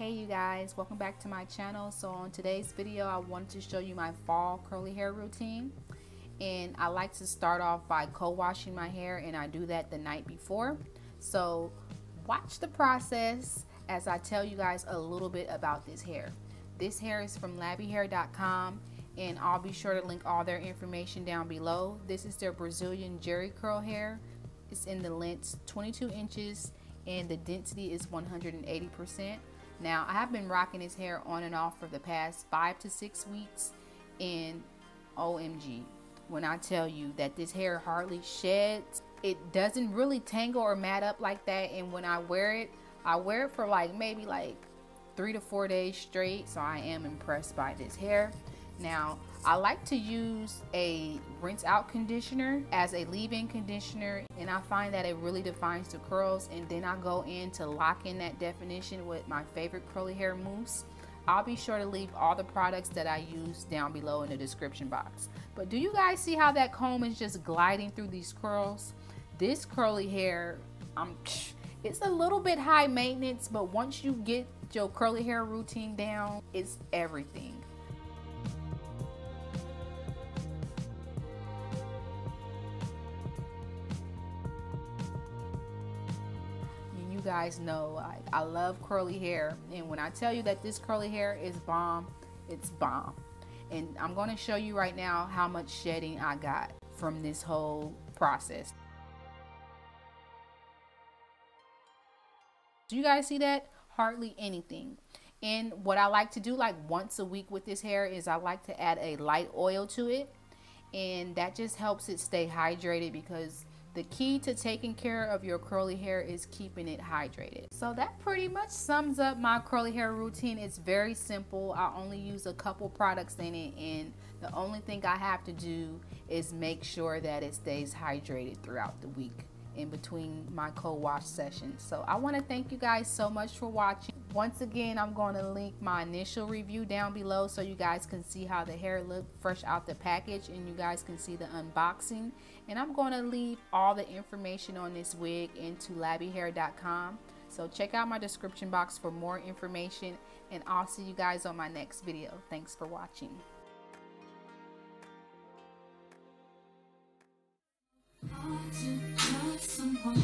Hey you guys, welcome back to my channel. So on today's video I wanted to show you my fall curly hair routine, and I like to start off by co-washing my hair, and I do that the night before. So watch the process as I tell you guys a little bit about this hair. This hair is from lavyhair.com, and I'll be sure to link all their information down below. This is their Brazilian jerry curl hair. It's in the length 22 inches and the density is 180%. Now, I have been rocking this hair on and off for the past 5 to 6 weeks, and OMG, when I tell you that this hair hardly sheds, it doesn't really tangle or mat up like that, and when I wear it for maybe 3 to 4 days straight, so I am impressed by this hair. Now, I like to use a rinse out conditioner as a leave-in conditioner, and I find that it really defines the curls, and then I go in to lock in that definition with my favorite curly hair mousse. I'll be sure to leave all the products that I use down below in the description box. But do you guys see how that comb is just gliding through these curls? This curly hair, it's a little bit high maintenance, but once you get your curly hair routine down, it's everything. You guys know I love curly hair, and when I tell you that this curly hair is bomb, it's bomb. And I'm going to show you right now how much shedding I got from this whole process. Do you guys see that? Hardly anything. And what I like to do once a week with this hair is I like to add a light oil to it, and that just helps it stay hydrated, because the key to taking care of your curly hair is keeping it hydrated. So that pretty much sums up my curly hair routine. It's very simple. I only use a couple products in it, and the only thing I have to do is make sure that it stays hydrated throughout the week in between my co-wash sessions. So I want to thank you guys so much for watching. Once again, I'm going to link my initial review down below so you guys can see how the hair looked fresh out the package, and you guys can see the unboxing. And I'm going to leave all the information on this wig into lavyhair.com. So check out my description box for more information, and I'll see you guys on my next video. Thanks for watching. Someone